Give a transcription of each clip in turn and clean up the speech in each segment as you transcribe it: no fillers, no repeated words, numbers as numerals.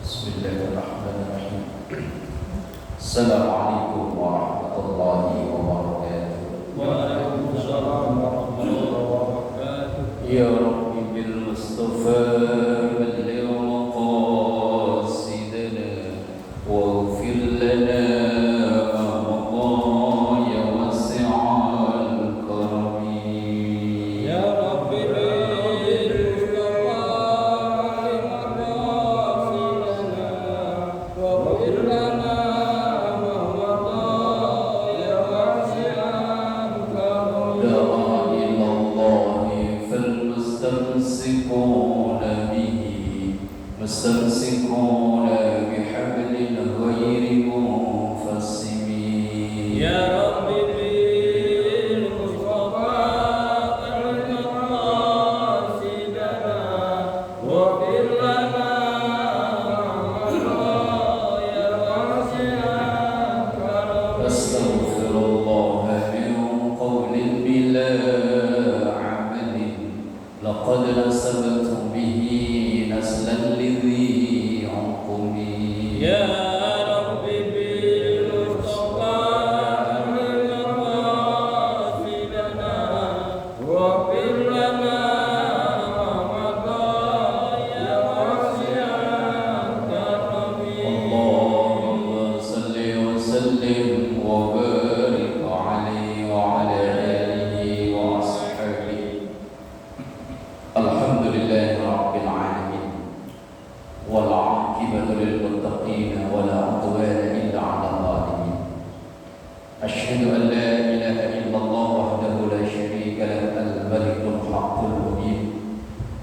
Bismillahirrahmanirrahim. Assalamualaikum warahmatullahi wabarakatuh. Waalaikumsalam warahmatullahi wabarakatuh. Ya Rabbi bil Mustafa balligh maqasidana waghfir lana ya wasi'al karami. Ya Rabbi bil Mustafa maqasidana waghfir lana ma mada ya wasi'al karam. Da'a ilallahi fal mustamsikuna bihi mustamsikuna bihablin ghairi munfasimi. Ya Rabbi bil Mustafa maqasidana waghfir lana ma mada ya wasi'al karam. Astaghfirullah min qawlin bila amalin laqad nasabtu bihi naslan lidhi uqumi. Ya Rabbi bil Mustafa maqasidana waghfir lana ma mada ya wasi'al karam. Allahumma salli wa sallim wa barik alaihi wa ala alihi wa ashabihi. Alhamdulillahi rabbil alamin wal 'aqibatu lil muttaqin wa la 'udwana illa 'alal zalimin. Asyhadu an la ilaha illallah wahdahu la syarika lahu al-malikul haqqul mubin.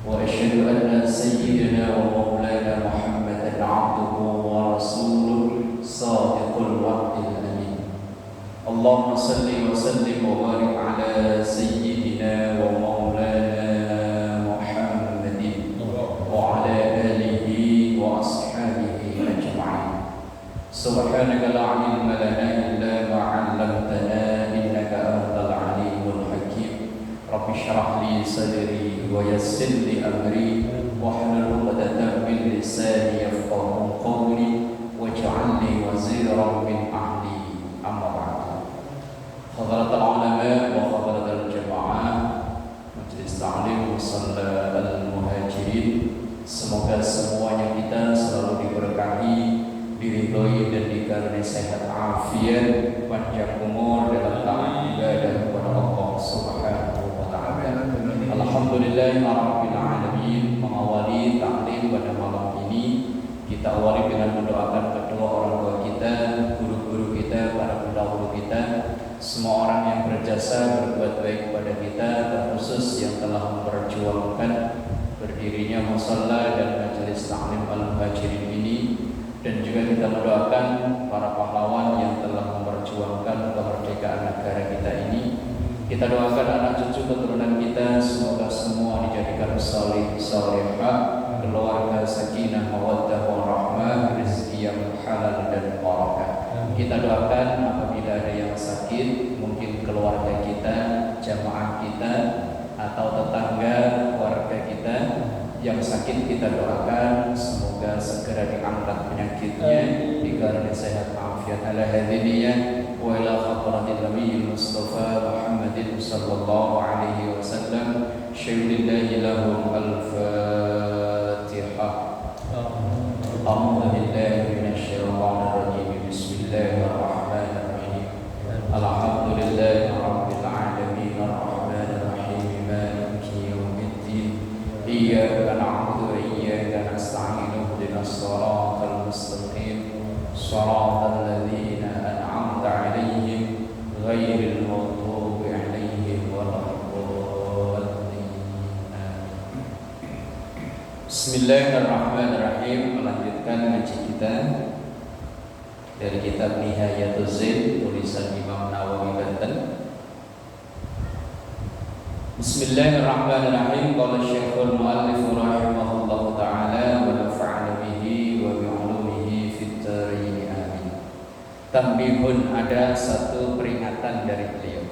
وأشهد أن سيدنا ومولانا محمدا عبده ورسوله صادق الوعد الأمين. اللهم صل وسلم وبارك على سيدنا ومولانا محمد وعلى آله وأصحابه أجمعين. سبحانك لا علم لنا إلا ما علمتنا إنك أنت العليم الحكيم. رب اشرح لي صدري ويسر لي أمري واحلل عقدة من لساني يفقهوا قولي واجعل لي وزيرا من أهلي. أما بعد. حضرات العلماء وحضرات الجماعة Majelis Ta'lim Musalla Al-Muhajirin, semoga semuanya kita selalu diberkahi, diridhoi dan dikaruniai sehat afiat, panjang umur dalam taat ibadah kepada Allah Subhanahu wa taala. Alhamdulillahirabbil alamin. Mengawali taklim pada malam ini, kita awali dengan mendoakan kedua orang tua kita, guru-guru kita, para pendahulu kita, semua orang yang berjasa berbuat baik kepada kita, terkhusus yang telah memperjuangkan berdirinya musalla dan majelis taklim Al-Muhajirin ini, dan juga kita mendoakan para pahlawan yang telah memperjuangkan kemerdekaan negara kita ini. Kita doakan anak cucu keturunan kita, semoga semua dijadikan salih salihah, keluarga sakinah mawaddah warahmah, rezeki yang halal dan barakah. Kita doakan apabila ada yang sakit, mungkin keluarga kita, jamaah kita, atau tetangga keluarga kita yang sakit, kita doakan semoga segera diangkat penyakitnya, dikaruniai sehat afiat. Ala hadiniyah wa ila khatratil nabiyil mustafa Muhammadin sallallahu alaihi wasallam. Syuhdillahi lahum al-fatihah. A'udzu billahi minasyaitonir rajim. Bismillahirrahmanirrahim. Alhamdulillahi rabbil alamin arrahmanir rahim maliki yaumiddin. Iyyaka na'budu wa iyyaka nasta'in. Ihdinas siratal mustaqim. Shiratal ladzina an'amta 'alaihim ghairil maghdubi 'alaihim waladdallin. Bismillahirrahmanirrahim. Melanjutkan ngaji kita dari kitab Nihayatuz Zain tulisan Imam Nawawi Banten. Bismillahirrahmanirrahim. Qala Syekhul Mu'allif rahimahullahu ta'ala wa nafa'ana bihi wa bi'ulumihi fid dharain amin. Tambihun, ada satu peringatan dari beliau.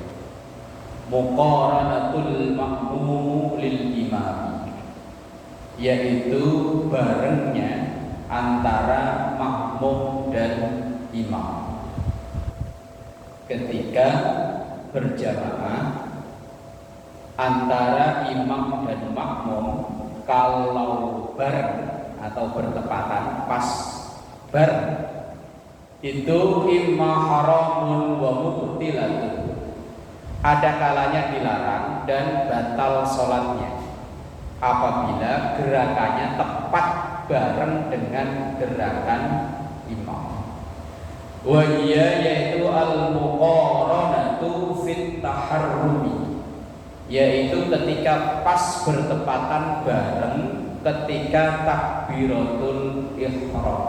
Muqaranatul ma'mum lil imam, yaitu barengnya antara makmum dan imam. Ketika berjamaah antara imam dan makmum, kalau bareng atau bertepatan pas bareng, itu imma haramun wa mubtilatun, ada kalanya dilarang dan batal sholatnya apabila gerakannya tepat bareng dengan gerakan imam. Wa hiya yaitu al-muqaranatu fit taharrumi, yaitu ketika pas bertepatan bareng ketika takbiratul ihram.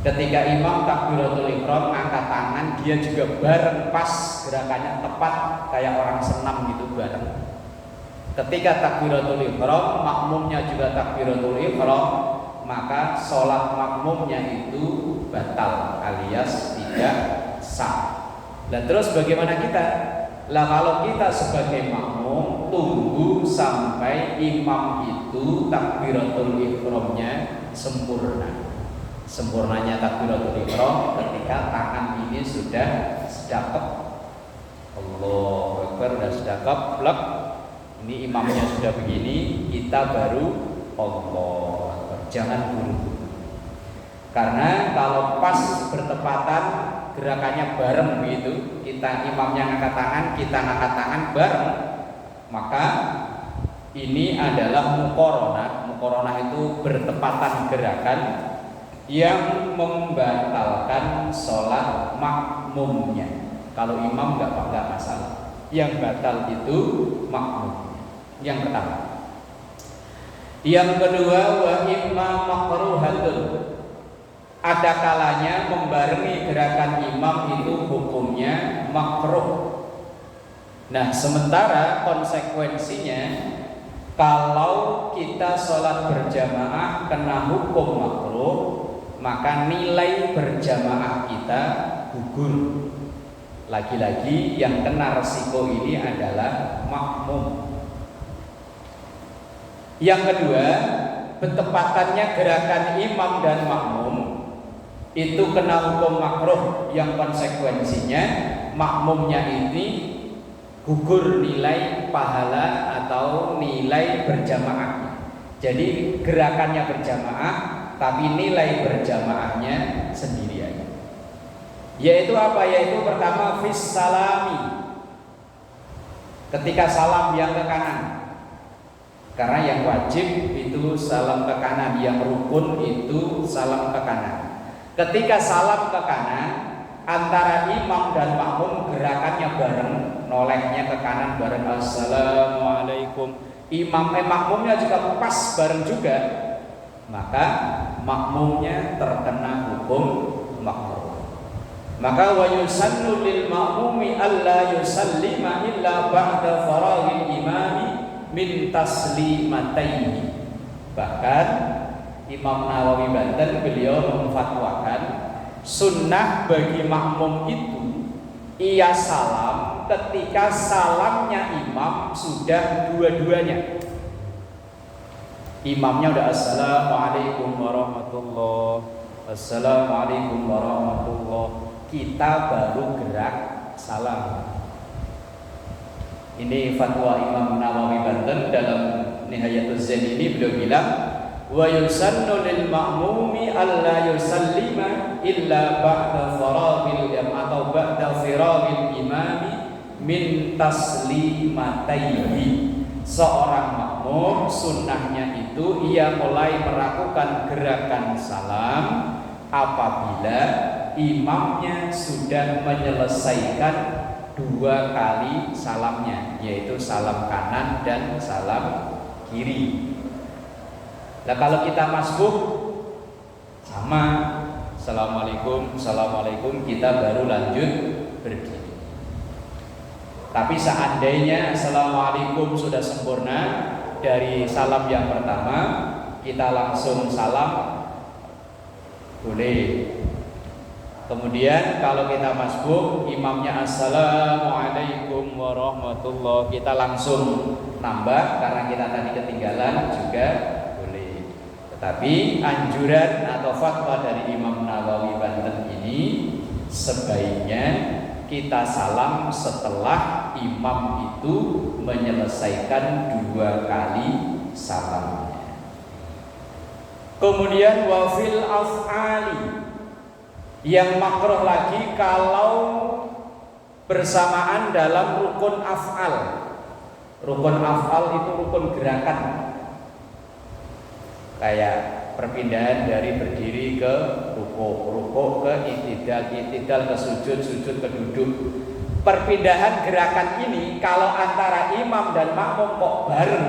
Ketika imam takbiratul ihram angkat tangan, dia juga bareng pas gerakannya tepat kayak orang senam gitu bareng. Ketika takbiratul ihram, makmumnya juga takbiratul ihram, maka sholat makmumnya itu batal alias tidak sah. Dan terus bagaimana kita? Lah kalau kita sebagai makmum tunggu sampai imam itu takbiratul ihramnya sempurna. Sempurnanya takbiratul ihram ketika tangan ini sudah sedekap. Allahu Akbar, sudah sedekap, plek. Ini imamnya sudah begini, kita baru Allahu Akbar. Jangan buru-buru. Karena kalau pas bertepatan gerakannya bareng begitu, kita imamnya ngangkat tangan, kita ngangkat tangan bareng, maka ini adalah muqaranah. Muqaranah itu bertepatan gerakan yang membatalkan sholat makmumnya. Kalau imam nggak masalah. Yang batal itu makmumnya. Yang pertama. Yang kedua, wa imma makruhatun. Ada kalanya membarengi gerakan imam itu hukumnya makruh. Nah, sementara konsekuensinya kalau kita sholat berjamaah kena hukum makruh, maka nilai berjamaah kita gugur. Lagi-lagi yang kena resiko ini adalah makmum. Yang kedua, bertepatannya gerakan imam dan makmum itu kena hukum makruh, yang konsekuensinya makmumnya ini gugur nilai pahala atau nilai berjamaahnya. Jadi gerakannya berjamaah, tapi nilai berjamaahnya sendirian. Yaitu apa? Yaitu pertama fis salami, ketika salam yang ke kanan. Karena yang wajib itu salam ke kanan, yang rukun itu salam ke kanan. Ketika salam ke kanan, antara imam dan makmum gerakannya bareng, nolehnya ke kanan bareng, assalamualaikum. Makmumnya juga pas bareng juga, maka makmumnya terkena hukum makruh. Maka wa yusannu lil ma'mumi alla yusallima illa ba'da faraghil imami min taslimataini. Bahkan Imam Nawawi Banten beliau memfatwakan sunnah bagi makmum itu ia salam ketika salamnya imam sudah dua-duanya. Imamnya udah assalamualaikum warahmatullah, assalamualaikum warahmatullah, kita baru gerak salam. Ini fatwa Imam Nawawi Banten dalam Nihayatuz Zain ini, beliau bilang wa yusannu lil ma'mumi alla yusallima illa ba'da faraghil atau ba'da firaghil imami min taslimataihi. Seorang makmum sunnahnya itu ia mulai melakukan gerakan salam apabila imamnya sudah menyelesaikan dua kali salamnya, yaitu salam kanan dan salam kiri. Nah kalau kita masbuk sama assalamualaikum, assalamualaikum, kita baru lanjut berdiri. Tapi seandainya assalamualaikum sudah sempurna dari salam yang pertama, kita langsung salam boleh. Kemudian kalau kita masbuk, imamnya assalamualaikum warahmatullah, kita langsung nambah karena kita tadi ketinggalan juga boleh. Tetapi anjuran atau fatwa dari Imam Nawawi Banten ini sebaiknya kita salam setelah imam itu menyelesaikan 2 kali salamnya. Kemudian wafil af'ali, yang makruh lagi kalau bersamaan dalam rukun af'al. Rukun af'al itu rukun gerakan, kayak perpindahan dari berdiri ke ruku ke i'tidal ke sujud ke duduk. Perpindahan gerakan ini kalau antara imam dan makmum kok bareng,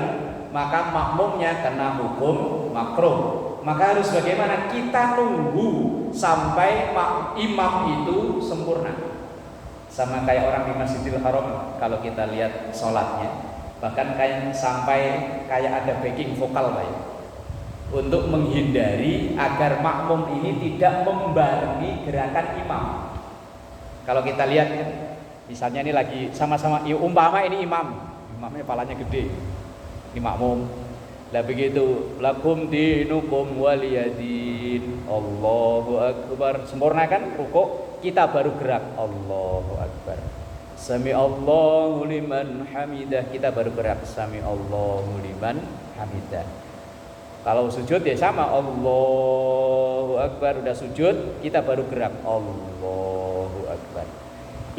maka makmumnya kena hukum makruh. Maka harus bagaimana? Kita nunggu sampai imam itu sempurna. Sama kayak orang di Masjidil Haram kalau kita lihat sholatnya, bahkan kayak sampai kayak ada backing vokal Pak, untuk menghindari agar makmum ini tidak membarengi gerakan imam. Kalau kita lihat ya, misalnya ini lagi sama-sama, umpama ini imamnya palanya gede, ini makmum. Lah begitu, lakum dinukum waliyadin, Allahu Akbar, sempurna kan rukuk, kita baru gerak Allahu Akbar. Sami Allahu liman hamidah, kita baru gerak Sami Allahu liman hamidah. Kalau sujud ya sama, Allahu Akbar, udah sujud kita baru gerak Allahu Akbar.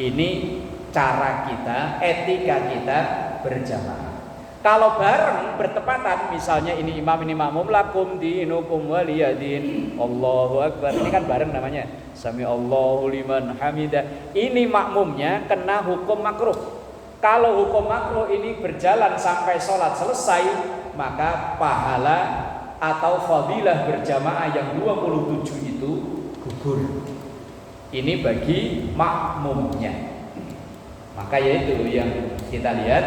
Ini cara kita, etika kita berjamaah. Kalau bareng bertepatan, misalnya ini imam ini makmum, lakum dinukum waliyadin, Allahu Akbar, ini kan bareng namanya Sami Allahu liman hamidah. Ini makmumnya kena hukum makruh. Kalau hukum makruh ini berjalan sampai sholat selesai, maka pahala atau fadilah berjamaah yang 27 itu gugur. Ini bagi makmumnya. Maka yaitu yang kita lihat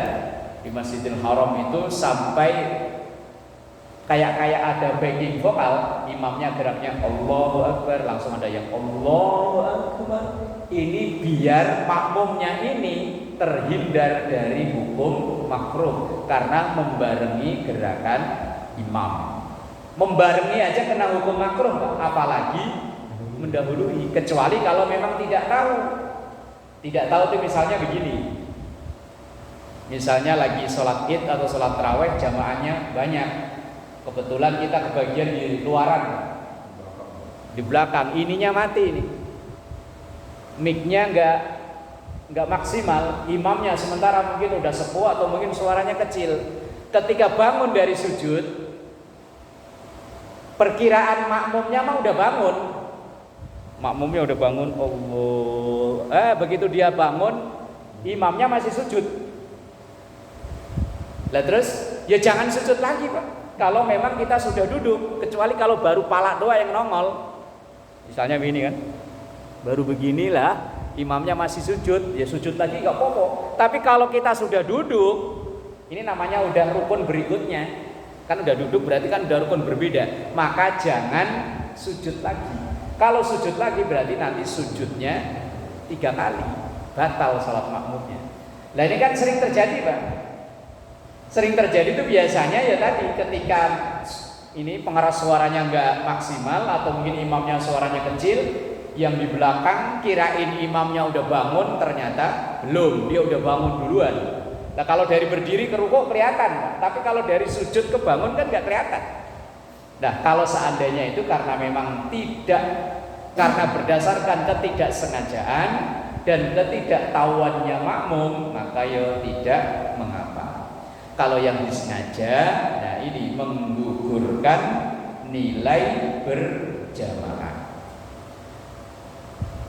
di Masjidil Haram itu sampai kayak ada backing vokal, imamnya geraknya Allahu Akbar, langsung ada yang Allahu Akbar. Ini biar makmumnya ini terhindar dari hukum makruh karena membarengi gerakan imam. Membarengi aja kena hukum makruh, apalagi mendahului, kecuali kalau memang tidak tahu. Tidak tahu itu misalnya begini. Misalnya lagi sholat id atau sholat taraweh, jamaahnya banyak. Kebetulan kita kebagian di luaran, di belakang, ininya mati ini, mic-nya nggak maksimal, imamnya sementara mungkin udah sepuh atau mungkin suaranya kecil. Ketika bangun dari sujud, perkiraan makmumnya mah udah bangun, makmumnya udah bangun, begitu dia bangun, imamnya masih sujud. Lah terus ya jangan sujud lagi Pak. Kalau memang kita sudah duduk, kecuali kalau baru pala doa yang nongol. Misalnya begini kan, baru beginilah imamnya masih sujud, ya sujud lagi nggak apa-apa. Tapi kalau kita sudah duduk, ini namanya udah rukun berikutnya. Kan udah duduk berarti kan udah rukun berbeda. Maka jangan sujud lagi. Kalau sujud lagi berarti nanti sujudnya 3 kali, batal salat makmumnya. Nah ini kan sering terjadi Pak. Sering terjadi itu biasanya ya tadi ketika ini pengeras suaranya nggak maksimal atau mungkin imamnya suaranya kecil, yang di belakang kirain imamnya udah bangun, ternyata belum, dia udah bangun duluan. Nah kalau dari berdiri ke rukuk kelihatan, tapi kalau dari sujud ke bangun kan nggak kelihatan. Nah kalau seandainya itu karena memang karena berdasarkan ketidaksengajaan dan ketidaktahuannya makmum, maka ya tidak mengapa. Kalau yang disengaja, nah ini menggugurkan nilai berjamaah.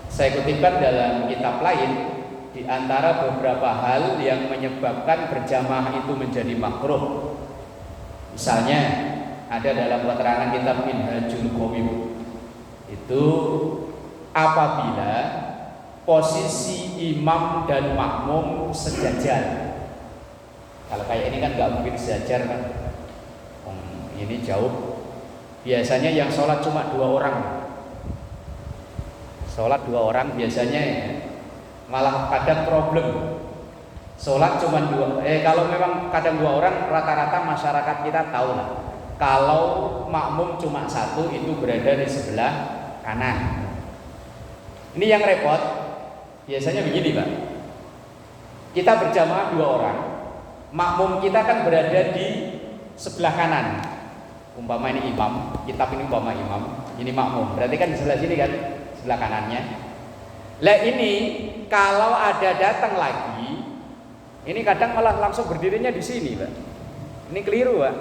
Saya kutipkan dalam kitab lain, di antara beberapa hal yang menyebabkan berjamaah itu menjadi makruh. Misalnya ada dalam keterangan kitab Minhajul Qawim, itu apabila posisi imam dan makmum sejajar. Kalau kayak ini kan nggak mungkin sejajar kan, ini jauh. Biasanya yang sholat cuma 2 orang, sholat 2 orang biasanya malah kadang problem. Sholat cuma 2. Kalau memang kadang 2 orang, rata-rata masyarakat kita tahu lah. Kalau makmum cuma satu itu berada di sebelah kanan. Ini yang repot. Biasanya begini Pak, kita berjamaah 2 orang, makmum kita kan berada di sebelah kanan. Umpama ini imam, kitab ini umpama imam, ini makmum, berarti kan di sebelah sini kan, sebelah kanannya. Lah ini kalau ada datang lagi, ini kadang malah langsung berdirinya di sini Pak. Ini keliru Pak.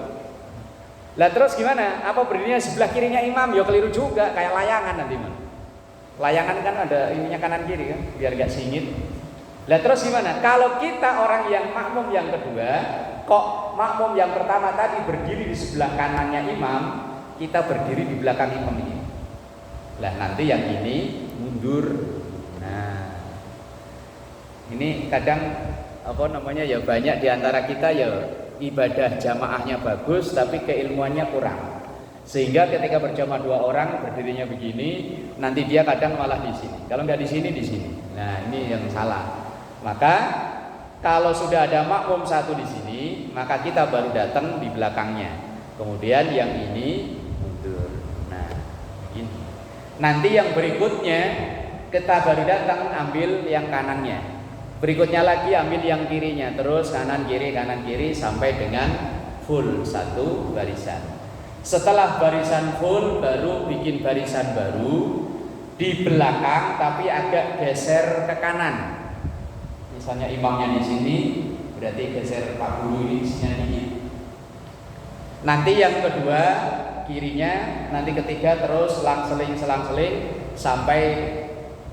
Lah terus gimana? Apa berdirinya sebelah kirinya imam? Ya keliru juga, kayak layangan nanti Mas. Layangan kan ada ininya kanan kiri kan, biar gak singit. Lah terus gimana? Kalau kita orang yang makmum yang kedua, kok makmum yang pertama tadi berdiri di sebelah kanannya imam, kita berdiri di belakang imam ini. Lah nanti yang ini mundur. Nah, ini kadang apa namanya ya, banyak diantara kita ya ibadah jamaahnya bagus tapi keilmuannya kurang. Sehingga ketika berjamaah 2 orang berdirinya begini, nanti dia kadang malah di sini. Kalau nggak di sini, di sini. Nah ini yang salah. Maka kalau sudah ada makmum satu di sini, maka kita baru datang di belakangnya. Kemudian yang ini mundur. Nah ini. Nanti yang berikutnya kita baru datang ambil yang kanannya. Berikutnya lagi ambil yang kirinya. Terus kanan kiri sampai dengan full satu barisan. Setelah barisan full baru bikin barisan baru di belakang tapi agak geser ke kanan. Misalnya imamnya di sini, berarti geser Pak Guru ini isinya dikit. Nanti yang kedua kirinya, nanti ketiga terus selang-seling sampai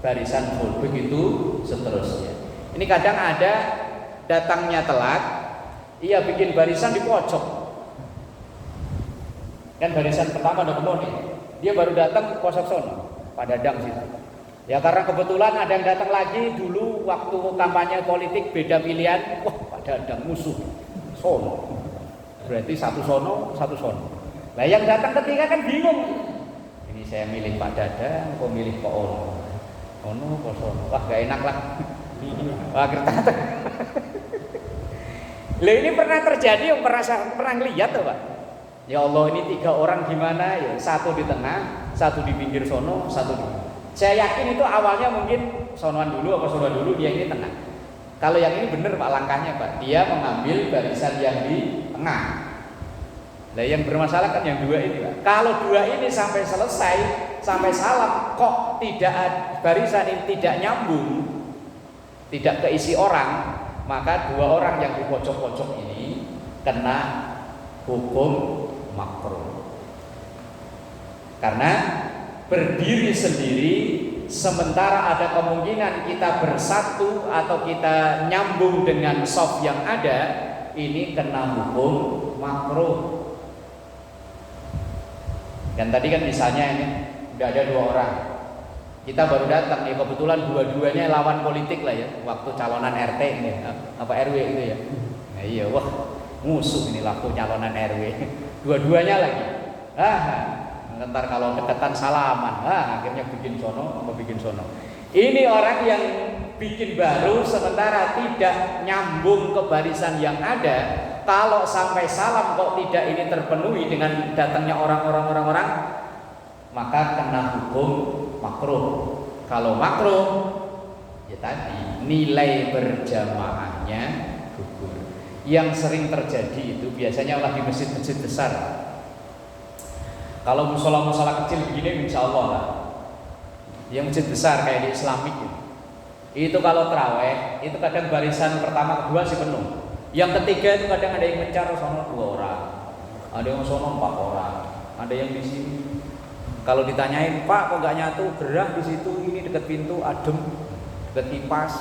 barisan full, begitu seterusnya. Ini kadang ada datangnya telat, iya bikin barisan di pojok. Kan barisan pertama udah penuh nih, dia baru datang pojok sono, Pak Dadang situ. Ya karena kebetulan ada yang datang lagi dulu waktu kampanye politik beda pilihan, wah Pak Dadang musuh sono. Berarti satu sono. Nah yang datang ketiga kan bingung. Ini saya milih Pak Dadang, kok milih Pak Ono? Ono kok sono? Wah gak enak lah. Wah kertas. Lah ini pernah terjadi yang pernah lihat tuh Pak. Ya Allah ini 3 orang gimana ya? Satu di tengah, satu di pinggir sono, satu di. Saya yakin itu awalnya mungkin sonoan dulu apa sonoan dulu, dia ini tengah. Kalau yang ini benar Pak langkahnya Pak, dia mengambil barisan yang di tengah. Nah yang bermasalah kan yang 2 ini Pak. Kalau 2 ini sampai selesai, sampai salam kok tidak barisan ini tidak nyambung, tidak keisi orang, maka 2 orang yang di pojok-pojok ini kena hukum makruh. Karena berdiri sendiri sementara ada kemungkinan kita bersatu atau kita nyambung dengan shaf yang ada, ini kena hukum makruh. Dan tadi kan misalnya ini udah ada 2 orang, kita baru datang nih, kebetulan dua-duanya lawan politik lah ya, waktu calonan RT ini apa RW itu ya. Nah, iya wah musuh ini laku calonan RW. Dua-duanya lagi. Ntar kalau deketan salaman, akhirnya bikin sono. Ini orang yang bikin baru sementara tidak nyambung ke barisan yang ada. Kalau sampai salam kok tidak ini terpenuhi dengan datangnya orang, maka kena hukum makruh. Kalau makruh, ya tadi nilai berjamaahnya gugur. Yang sering terjadi itu biasanya lah di masjid-masjid besar. Kalau musola-musola kecil begini insya Allah lah. Yang masjid besar kayak di Islamik itu kalau terawih itu kadang barisan pertama kedua sih penuh. Yang ketiga itu kadang ada yang mencar sono 2 orang, ada yang sono 4 orang, ada yang di sini. Kalau ditanyain Pak kok nggak nyatu, gerah di situ, ini dekat pintu adem, dekat kipas.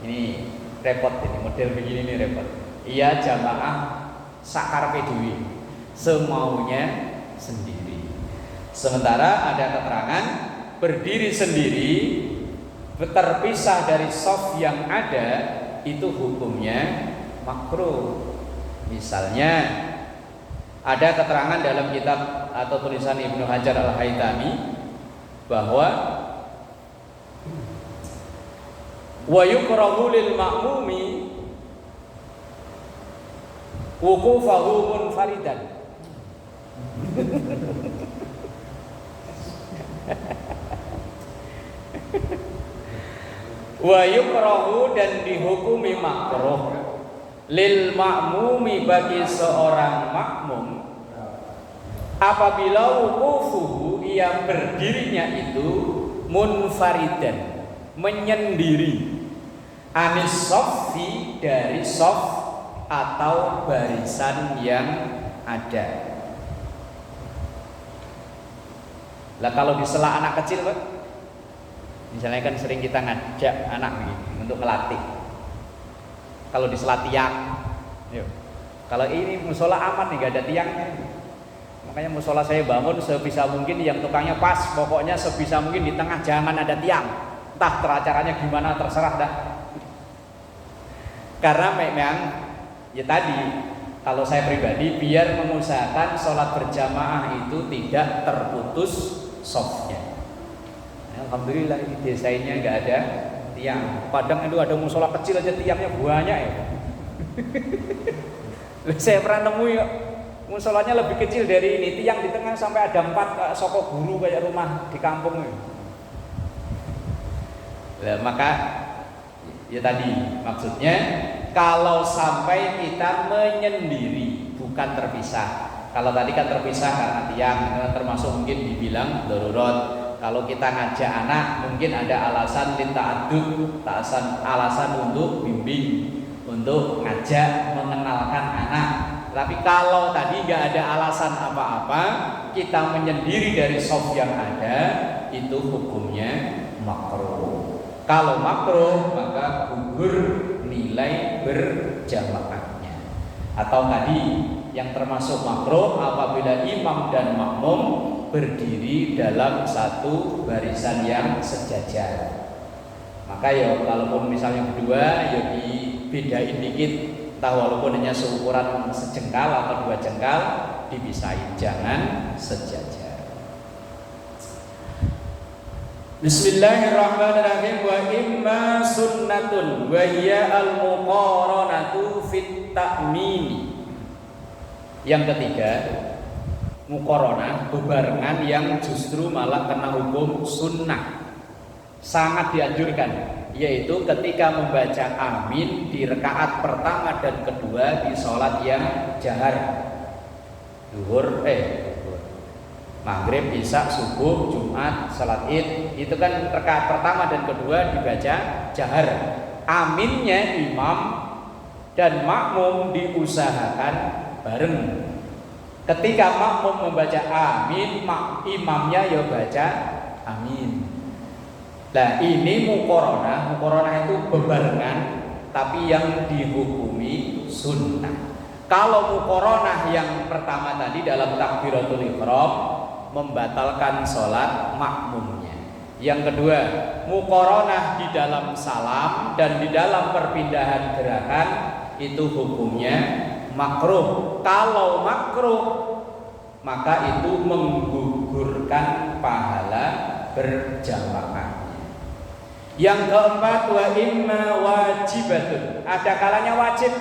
Ini repot ini model begini nih repot. Iya jamaah sakarpe dhewe, semaunya sendiri. Sementara ada keterangan berdiri sendiri terpisah dari shaf yang ada itu hukumnya makruh. Misalnya ada keterangan dalam kitab atau tulisan Ibnu Hajar Al-Haytami bahwa wa yukrahu lil ma'mumi wuqufahu munfaridan. Wa yukrahu dan dihukumi makruh lil ma'mumi bagi seorang makmum apabila wuqufuhu ia berdirinya itu munfaridan menyendiri anis soffi dari sof atau barisan yang ada. Lah kalau di sela anak kecil Pak, misalnya kan sering kita ngajak anak begini untuk melatih. Kalau di sela tiang, yuk. Kalau ini musola aman nih, gak ada tiangnya. Makanya musola saya bangun sebisa mungkin yang tukangnya pas, pokoknya sebisa mungkin di tengah jangan ada tiang. Entah teracaranya gimana terserah dah. Karena memang ya tadi kalau saya pribadi biar mengusahakan sholat berjamaah itu tidak terputus softnya. Alhamdulillah ini desainnya nggak ada tiang. Padang itu ada musola kecil aja tiangnya banyak ya. Saya pernah nemu ya musolanya lebih kecil dari ini, tiang di tengah sampai ada 4 soko guru kayak rumah di kampung ya. Nah, maka ya tadi maksudnya kalau sampai kita menyendiri bukan terpisah. Kalau tadi kan terpisah karena tiang, termasuk mungkin dibilang darurat. Kalau kita ngajak anak mungkin ada alasan lita'adud, alasan untuk bimbing, untuk ngajak mengenalkan anak. Tapi kalau tadi nggak ada alasan apa-apa, kita menyendiri dari soft yang ada, itu hukumnya makruh. Kalau makruh maka gugur nilai berjamaahnya. Atau tadi yang termasuk makruh apabila imam dan makmum berdiri dalam satu barisan yang sejajar. Maka ya kalaupun misalnya berdua ya dibedain dikit, entah walaupun hanya seukuran sejengkal atau 2 jengkal dipisahin, jangan sejajar. Bismillahirrahmanirrahim. Wa imma sunnatun wa hiya al-muqaranatu fit ta'mini. Yang ketiga, muqaranah bebarengan yang justru malah kena hukum sunnah. Sangat dianjurkan, yaitu ketika membaca amin di rakaat pertama dan kedua di sholat yang jahar. Maghrib, isya, subuh, Jumat, salat id, itu kan rakaat pertama dan kedua dibaca jahar. Aminnya imam dan makmum diusahakan bareng. Ketika makmum membaca amin, imamnya ya baca amin. Nah ini muqaranah itu bebarengan, tapi yang dihukumi sunnah. Kalau muqaranah yang pertama tadi dalam takbiratul ihram membatalkan sholat makmumnya. Yang kedua, muqaranah di dalam salam dan di dalam perpindahan gerakan itu hukumnya makruh. Kalau makruh maka itu menggugurkan pahala berjamaah. Yang keempat, wa imma wajibatun, ada kalanya wajib,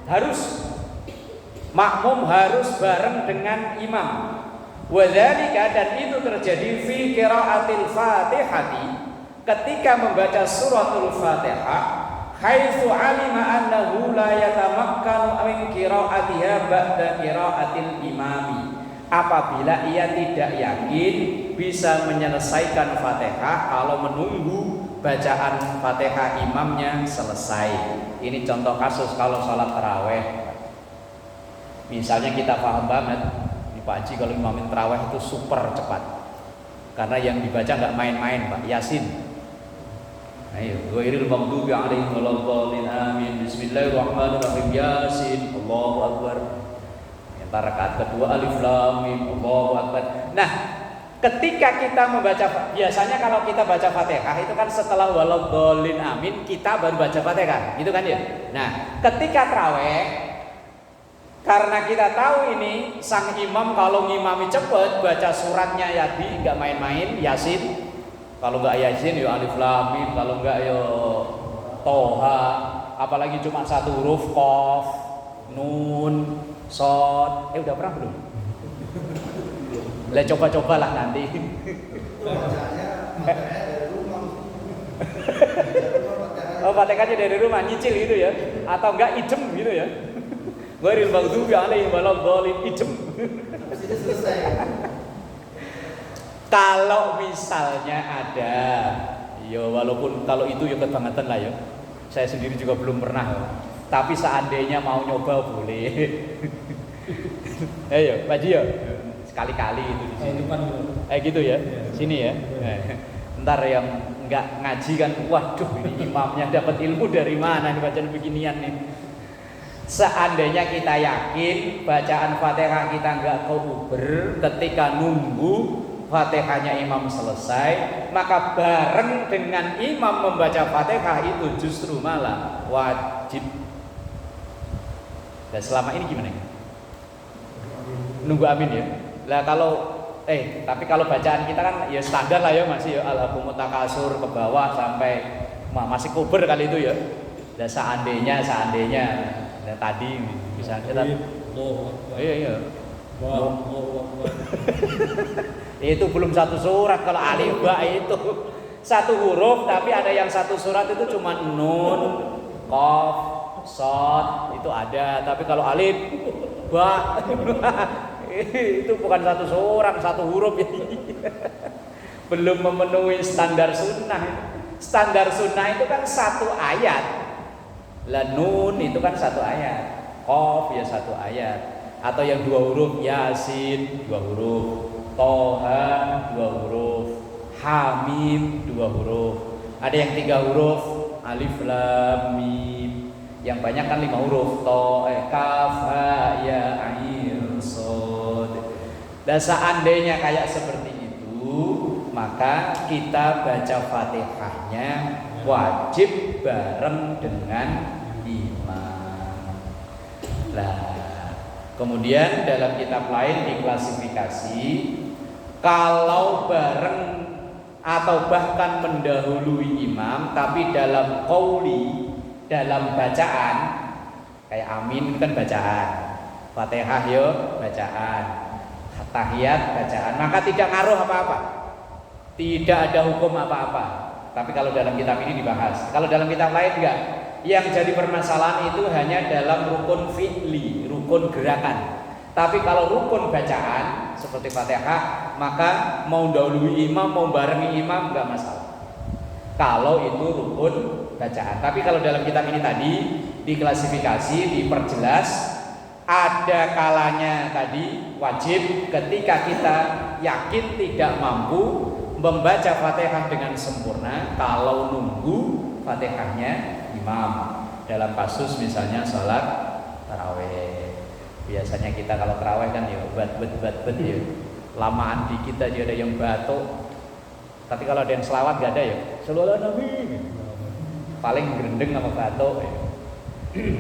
harus makmum harus bareng dengan imam. Wadzalika, dan itu terjadi fi qiraatil Fatihati, ketika membaca suratul Fatihah, haitsu alima annahu la yatamakkanu min qiraatiha ba'da qiraatil imami. Apabila ia tidak yakin bisa menyelesaikan Fatihah kalau menunggu bacaan Fatihah imamnya selesai. Ini contoh kasus kalau sholat taraweh. Misalnya kita paham banget, nih Pak Haji kalau imamin taraweh itu super cepat. Karena yang dibaca nggak main-main Pak, Yasin. Ayo, ghairil maghdubi 'alaihim waladdallin, amin. Bismillahirrahmanirrahim, Yasin, Allahu akbar. Yang rakaat kedua alif lam mim, Allahu akbar. Nah, ketika kita membaca, biasanya kalau kita baca Fatihah itu kan setelah waladdallin amin kita baru baca Fatihah, gitu kan ya. Nah, ketika tarawih, karena kita tahu ini sang imam kalau ngimami cepet baca suratnya Yadi, nggak main-main, Yasin. Kalau nggak Yasin ya alif lam mim, kalau nggak ya Toha, apalagi cuma satu huruf, Qaf, Nun, Shad. Udah pernah belum? Lah coba-cobalah nanti. Oh, Fatihahnya dari rumah nyicil gitu ya, atau enggak idem gitu ya. Ghairil maghdubi alaihim waladdallin idem. Kalau misalnya ada, ya walaupun kalau itu ya kebangetan lah ya. Saya sendiri juga belum pernah. Tapi seandainya mau nyoba boleh. Ayo, Pak Ji ya. Sekali-kali itu di sini. Gitu ya. Sini ya. Ntar yang enggak ngaji kan, waduh ini imamnya dapat ilmu dari mana nih bacaan beginian nih. Seandainya kita yakin bacaan Fatihah kita enggak keuber ketika nunggu Fatihahnya imam selesai, maka bareng dengan imam membaca Fatihah itu justru malah wajib. Dan selama ini gimana? Nunggu amin ya. Lah kalau tapi kalau bacaan kita kan ya standar lah ya, masih ya alhaqumut takasur ke bawah sampai masih kuber kali itu ya. Dan seandainya tadi misalnya iya. Itu belum satu surat. Kalau alif ba itu satu huruf, tapi ada yang satu surat itu cuma nun, qaf, shad itu ada. Tapi kalau alif ba itu bukan satu surat, satu huruf. Belum memenuhi standar sunnah. Standar sunnah itu kan satu ayat. Lah nun itu kan satu ayat, qaf ya satu ayat. Atau yang dua huruf, Yasin dua huruf, Toha dua huruf, Hamim dua huruf. Ada yang tiga huruf, Alif Lam Mim. Yang banyak kan 5 huruf, Kaf Ha Ya Ain Shad. Dan seandainya kayak seperti itu, maka kita baca Fatihahnya wajib bareng dengan imam. Kemudian dalam kitab lain diklasifikasi kalau bareng atau bahkan mendahului imam, tapi dalam qauli, dalam bacaan, kayak amin kan bacaan, Fatihah yo bacaan, tahiyat bacaan, maka tidak ngaruh apa-apa, tidak ada hukum apa-apa. Tapi kalau dalam kitab ini dibahas, kalau dalam kitab lain enggak. Yang jadi permasalahan itu hanya dalam rukun fi'li, rukun gerakan. Tapi kalau rukun bacaan seperti Fatihah, maka mau dahului imam, mau barengi imam enggak masalah. Kalau itu rukun bacaan. Tapi kalau dalam kitab ini tadi diklasifikasi, diperjelas, ada kalanya tadi wajib ketika kita yakin tidak mampu membaca Fatihah dengan sempurna kalau nunggu Fatihahnya imam. Dalam kasus misalnya sholat taraweh, biasanya kita kalau taraweh kan ya bat ya, lamaan dikit aja ada yang batuk. Tapi kalau ada yang selawat gak ada ya, selawat Nabi, paling gerendeng sama batuk ya.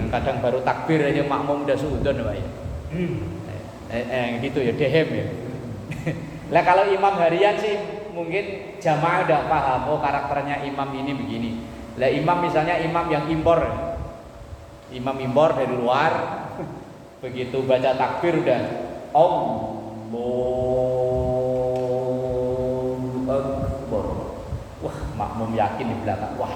Kadang baru takbir aja makmum udah suudon Pak ya. Gitu ya, dehem ya. Lah kalau imam harian sih mungkin jamaah udah paham, oh karakternya imam ini begini. Lah imam misalnya imam yang impor, imam impor dari luar, begitu baca takbir udah Allahu Akbar. Wah, makmum yakin di belakang. Wah.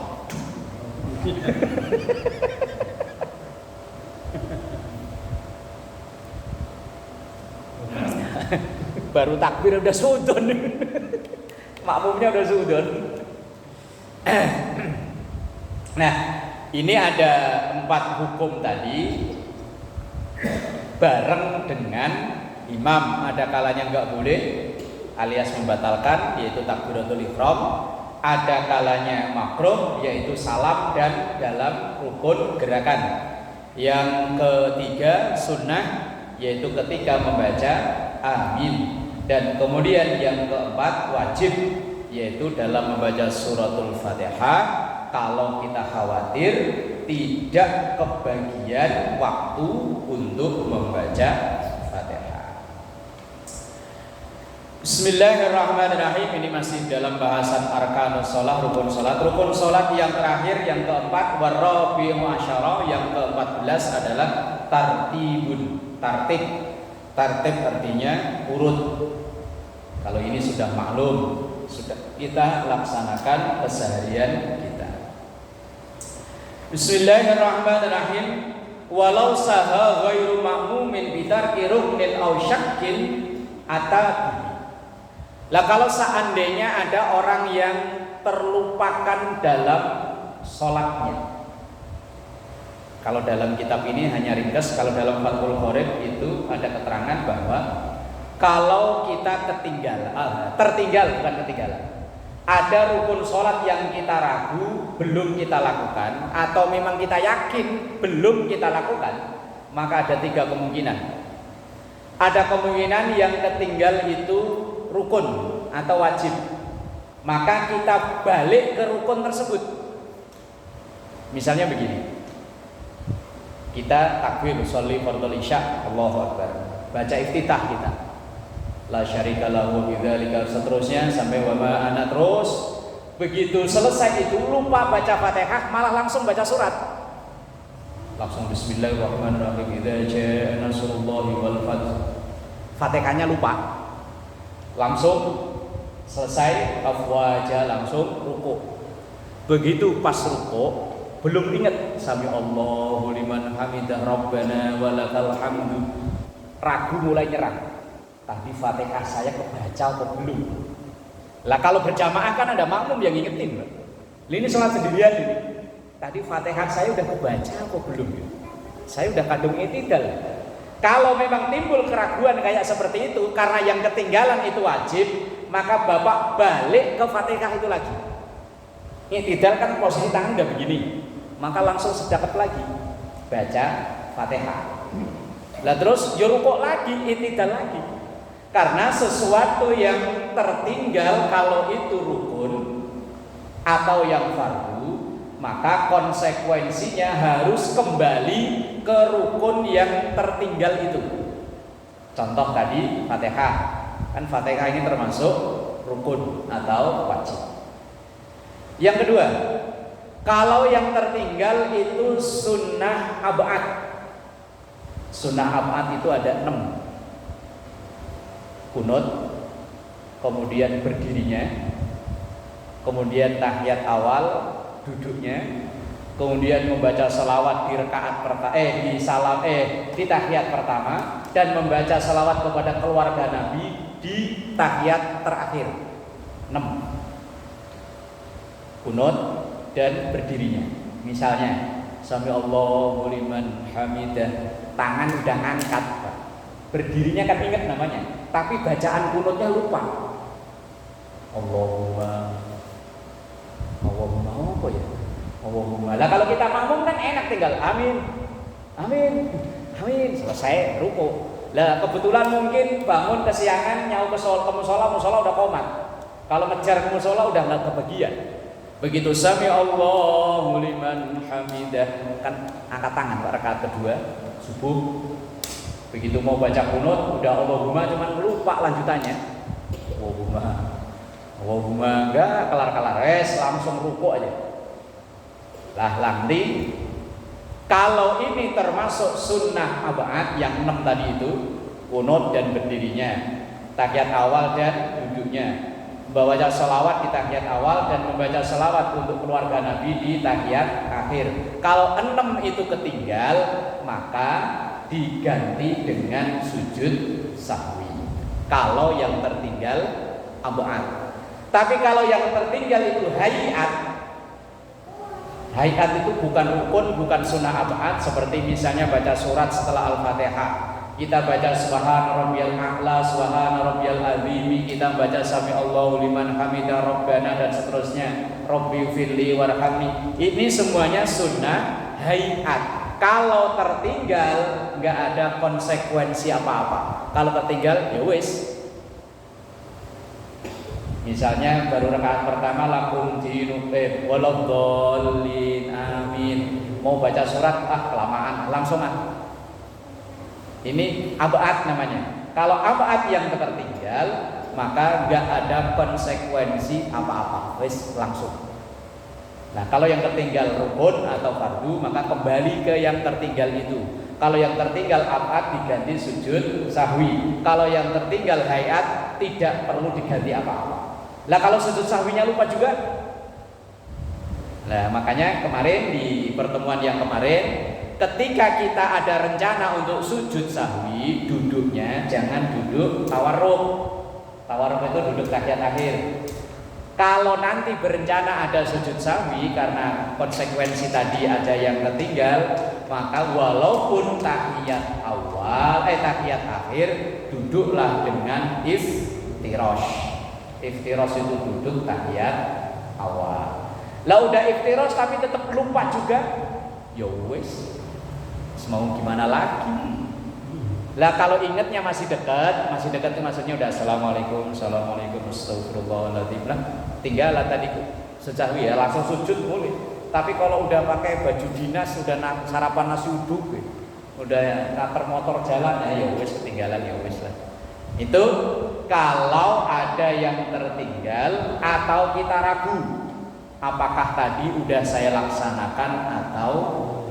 Baru takbir udah sudon. Makmumnya udah sudon. Nah, ini ada 4 hukum tadi bareng dengan imam. Ada kalanya enggak boleh alias membatalkan, yaitu takbiratul ihram. Ada kalanya makruh, yaitu salam dan dalam rukun gerakan. Yang ketiga sunnah, yaitu ketika membaca amin. Dan kemudian yang keempat wajib, yaitu dalam membaca suratul Fatihah kalau kita khawatir tidak kebagian waktu untuk membaca Fatihah. Bismillahirrahmanirrahim. Ini masih dalam bahasan arkanus sholat, rukun sholat. Rukun sholat yang terakhir, yang keempat, warabi'u asyara, yang ke-14 adalah tartibun. Tartib artinya urut. Kalau ini sudah maklum, sudah kita laksanakan keseharian kita. Bismillahirrahmanirrahim. Walau saha ghairu ma'mumin bitarki ruknin aw syakkin atabi. Lah kalau seandainya ada orang yang terlupakan dalam sholatnya. Kalau dalam kitab ini hanya ringkas, kalau dalam Fathul Qorib itu ada keterangan bahwa kalau kita tertinggal bukan ketinggalan. Ada rukun sholat yang kita ragu belum kita lakukan, atau memang kita yakin belum kita lakukan, maka ada 3 kemungkinan. Ada kemungkinan yang ketinggal itu rukun atau wajib, maka kita balik ke rukun tersebut. Misalnya begini, kita takbir sholli fardhu isya, Allahu Akbar, baca iftitah kita, la syarika lahu bidzalika, seterusnya sampai wa ma ana terus. Begitu selesai itu lupa baca Fatihah, malah langsung baca surat. Langsung bismillahirrahmanirrahim, idza jaa nasrullahi wal fath. Fatihahnya lupa. Langsung selesai afwaja, langsung ruku. Begitu pas ruku belum ingat sami Allahu liman hamidah rabbana walakal hamdu, ragu mulai nyerang. Tadi Fatihah saya kebaca atau belum? Lah kalau berjamaah kan ada makmum yang ngingetin. Ini sholat sendirian ini. Tadi Fatihah saya udah kebaca atau belum? Saya udah kandung i'tidal. Kalau memang timbul keraguan kayak seperti itu karena yang ketinggalan itu wajib, maka Bapak balik ke Fatihah itu lagi. I'tidal kan posisi tangan udah begini, maka langsung sedekap lagi baca Fatihah. Lah terus rukuk lagi, i'tidal lagi. Karena sesuatu yang tertinggal kalau itu rukun atau yang fardu, maka konsekuensinya harus kembali ke rukun yang tertinggal itu. Contoh tadi Fatihah, kan Fatihah ini termasuk rukun atau wajib. Yang kedua, kalau yang tertinggal itu sunnah ab'ad. Sunnah ab'ad itu ada 6. Kunut, kemudian berdirinya, kemudian tahiyat awal, duduknya, kemudian membaca salawat di rakaat pertama, di tahiyat pertama, dan membaca salawat kepada keluarga Nabi di tahiyat terakhir. 6. Kunut dan berdirinya. Misalnya, sami Allahu liman hamidah, tangan udah angkat, Pak. Berdirinya kan ingat namanya, tapi bacaan kunutnya lupa. Allahumma apa ya? Allahumma. Lah kalau kita makmum kan enak, tinggal amin, amin, amin, selesai ruku. Lah kebetulan mungkin bangun kesiangan, nyau ke musola udah komat. Kalau ngejar ke musola udah nggak kebagian. Begitu sami Allahu liman hamidah, kan angkat tangan rakaat kedua subuh. Begitu mau baca kunut udah Allahumma, cuman lupa lanjutannya. Allahumma enggak kelar-kelar, langsung ruku aja. Lah nanti kalau ini termasuk sunnah ab'ad yang 6 tadi itu, kunut dan berdirinya, tahiyat awal dan duduknya, membaca salawat di tahiyat awal dan membaca salawat untuk keluarga Nabi di tahiyat akhir. Kalau 6 itu ketinggal, maka diganti dengan sujud sahwi. Kalau yang tertinggal ab'ad. Tapi kalau yang tertinggal itu hayat itu bukan rukun, bukan sunnah ab'ad. Seperti misalnya baca surat setelah Al-Fatihah, kita baca subhana rabbiyal a'la, subhana rabbiyal azim, kita baca sami Allahu liman hamidah rabbana dan seterusnya, rabbi firli warhamni. Ini semuanya sunnah hayat. Kalau tertinggal nggak ada konsekuensi apa-apa. Kalau tertinggal ya wis. Misalnya baru rakaat pertama lakum dinu waladhdallin amin. Mau baca surat kelamaan, langsung Ini ab'ad namanya. Kalau ab'ad yang tertinggal, maka nggak ada konsekuensi apa-apa. Wis langsung. Nah, kalau yang tertinggal rukun atau fardu, maka kembali ke yang tertinggal itu. Kalau yang tertinggal ab'ad diganti sujud sahwi. Kalau yang tertinggal hayat tidak perlu diganti apa-apa. Lah kalau sujud sahwinya lupa juga. Nah, makanya kemarin di pertemuan yang kemarin, ketika kita ada rencana untuk sujud sahwi, duduknya jangan duduk tawarruk. Tawarruk itu duduk tahiyat akhir. Kalau nanti berencana ada sujud sahwi karena konsekuensi tadi ada yang tertinggal, maka walaupun tahiyat awal, tahiyat akhir, duduklah dengan iftirash. Iftirash itu duduk tahiyat awal. Lah udah iftirash tapi tetap lupa juga, ya wes, mau gimana lagi? Lah kalau ingatnya masih dekat itu maksudnya udah assalamualaikum, astagfirullahaladzim lah, tinggal lah tadi sejahwi ya langsung sujud boleh. Tapi kalau udah pakai baju dinas, udah sarapan nasi uduk, udah ngater motor jalan, ya wes ketinggalan, ya wes lah. Itu kalau ada yang tertinggal atau kita ragu apakah tadi udah saya laksanakan atau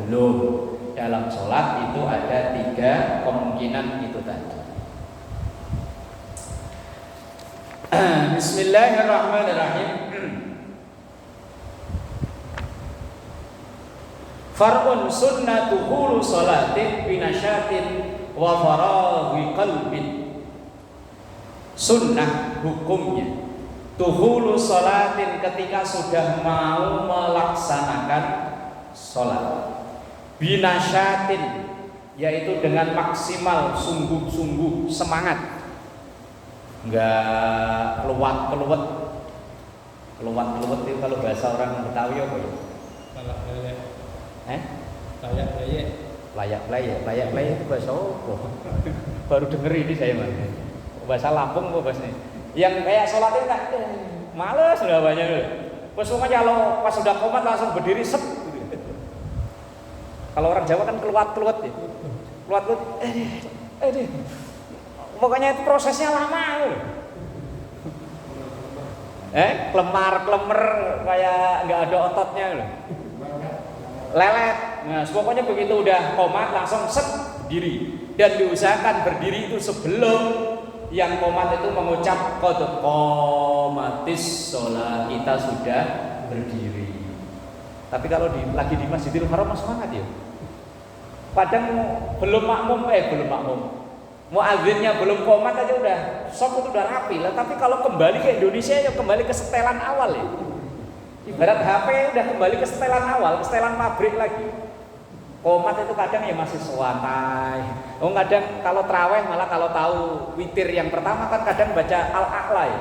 belum. Dalam sholat itu ada 3 kemungkinan itu tadi. Bismillahirrahmanirrahim. Far'un sunnatuhulu sholatin binasyatin wa faraghi qalbin. Sunnah hukumnya tuhulu sholatin ketika sudah mau melaksanakan sholat, binasyatin yaitu dengan maksimal, sungguh-sungguh semangat, enggak keluat itu kalau bahasa orang Betawi apa ya? Layak playa itu bahasa apa? Baru denger ini saya mah. Bahasa Lampung apa bahasanya? Yang kayak sholat itu kan males udah banyak dulu. Pas kalau pas sudah komat langsung berdiri set. Kalau orang Jawa kan keluat ya. Pokoknya itu prosesnya lama. Kelemar kayak nggak ada ototnya. Lelet. Nah, pokoknya begitu udah komat langsung set diri. Dan diusahakan berdiri itu sebelum yang komat itu mengucap qad qomatis sholat, kita sudah berdiri. Tapi kalau lagi di Masjidil Haram semangat ya. Kadang belum makmum. Muadzinnya belum qomat aja udah sok itu udah rapi lah. Tapi kalau kembali ke Indonesia ya kembali ke setelan awal ya. Ibarat HP udah kembali ke setelan awal, ke setelan pabrik lagi. Qomat itu kadang ya masih sewatai. Kadang kalau traweh malah kalau tahu witir yang pertama kan kadang baca Al-A'la ya.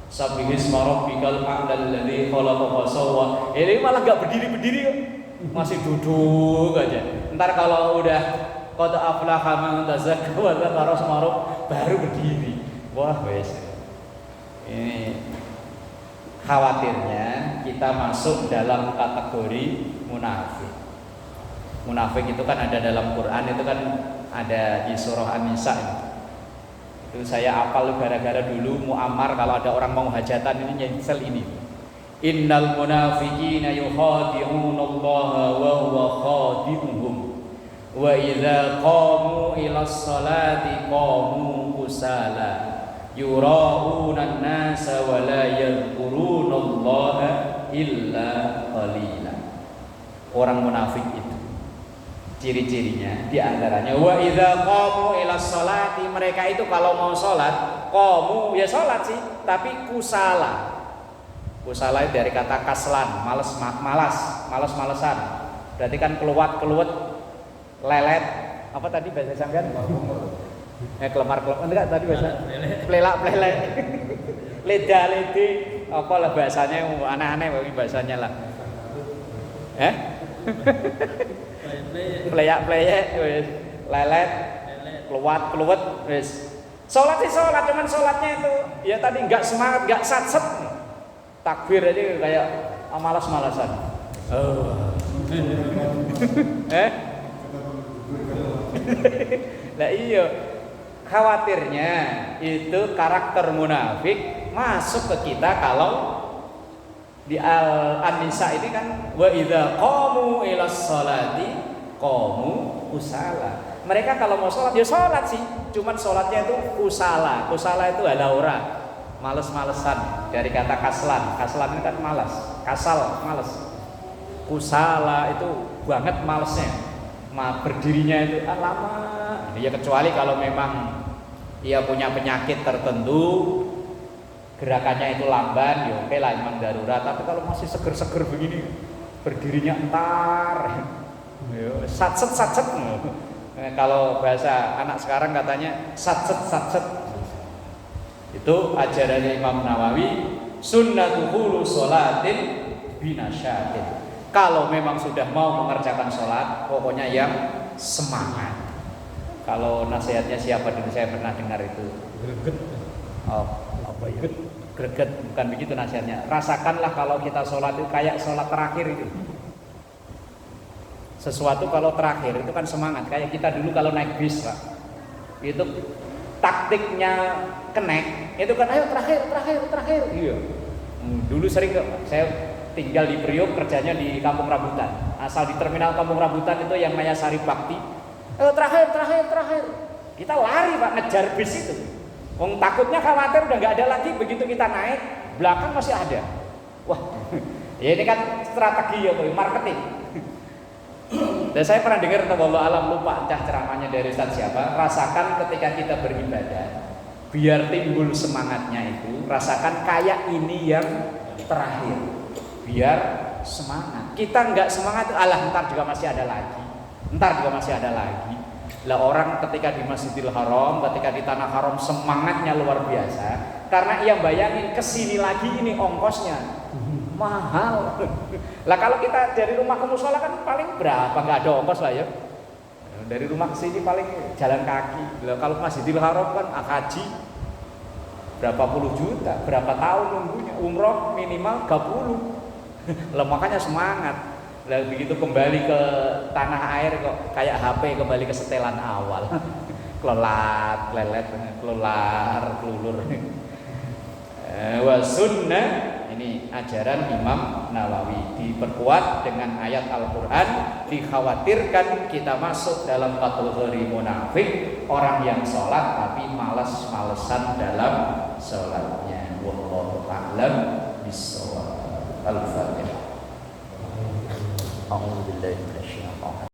Sabbihisma rabbikal a'lal ladzi khalaqa fasawwa. Ini malah enggak berdiri-berdiri kok. Masih duduk aja. Ntar kalau udah qad aflaha man tazakka wa dzakara isma baru berdiri. Wah, wes. Ini khawatirnya kita masuk dalam kategori munafik. Munafik itu kan ada dalam Quran, itu kan ada di surah An-Nisa ini. Itu saya hafal gara-gara dulu Muammar kalau ada orang mau hajatan ini nyensel ini. Innal munafiqina yukhadi'unallaha wa huwa khadi'uhum wa idza qamu ila sholati qamu kusala yura'una an-nasa wa la yadhkurunallaha illa qalila. Orang munafik itu ciri-cirinya diantaranya wa idza qamu ila sholati, mereka itu kalau mau sholat qamu ya sholat sih tapi kusala. Kusala itu dari kata kaslan, malas-malesan. Berarti kan keluat lelet, apa tadi bahasa sampean? Kelemar enggak tadi bahasa plelak-plelek. Leda-lede, apa lah bahasanya aneh-aneh bagi bahasanya lah. Pleyek-pleyek wis, lelet, keluat wis. Salat sih salat, cuman salatnya itu ya tadi enggak semangat, enggak satset. Takbir aja kayak malas-malasan. Nah iya, khawatirnya itu karakter munafik masuk ke kita kalau di An-Nisa ini kan wa idza qamu ila sholati qamu kusala. mereka kalau mau sholat ya sholat sih, cuman sholatnya itu kusala. Kusala itu halaura, males-malesan, dari kata kaslan. Kaslan itu kan malas, kasal, males. Kusala itu banget malesnya, berdirinya itu lama. Ya kecuali kalau memang dia punya penyakit tertentu, gerakannya itu lamban, ya oke lah, memang darurat. Tapi kalau masih seger-seger begini, berdirinya entar, satset. Kalau bahasa anak sekarang katanya satset. Itu ajarannya Imam Nawawi, sunnatuhulu sholatin binasyatin. Kalau memang sudah mau mengerjakan sholat, pokoknya yang semangat. Kalau nasihatnya siapa dulu saya pernah dengar itu, greget. Oh, apa ya? Greget, bukan begitu nasihatnya. Rasakanlah kalau kita sholat itu kayak sholat terakhir itu. Sesuatu kalau terakhir itu kan semangat. Kayak kita dulu kalau naik bis, Pak. Itu taktiknya kenek, itu kan ayo terakhir. Iya. Dulu sering saya tinggal di Priok, kerjanya di Kampung Rambutan. Asal di terminal Kampung Rambutan itu yang namanya Sari Bakti. Terakhir. Kita lari Pak, ngejar bis itu. Takutnya khawatir udah nggak ada lagi, begitu kita naik, belakang masih ada. Wah, ya ini kan strategi ya, marketing. Dan saya pernah dengar, wallahu alam, lupa entah ceramahnya dari Ustaz siapa. Rasakan ketika kita beribadah, biar timbul semangatnya itu, rasakan kayak ini yang terakhir. Biar semangat. Kita nggak semangat, alah ntar juga masih ada lagi. Lah orang ketika di Masjidil Haram, ketika di Tanah Haram semangatnya luar biasa. Karena ia bayangin kesini lagi ini ongkosnya mahal. Lah kalau kita dari rumah ke musola kan paling berapa? Nggak ada ongkos lah ya. Dari rumah ke sini paling jalan kaki. Lah kalau Masjidil Haram kan haji berapa puluh juta, berapa tahun nunggunya, umroh minimal 30. Lah makanya semangat. Lah begitu kembali ke tanah air kok kayak HP kembali ke setelan awal. Kelulur. Wa sunnah, ini ajaran Imam Nawawi, diperkuat dengan ayat Al-Quran. Dikhawatirkan kita masuk dalam kategori munafik, orang yang sholat tapi malas-malesan dalam sholatnya. Wallahu a'lam bishawab. Al-Fatihah. A'udzu billahi minasy syaithanir rajim.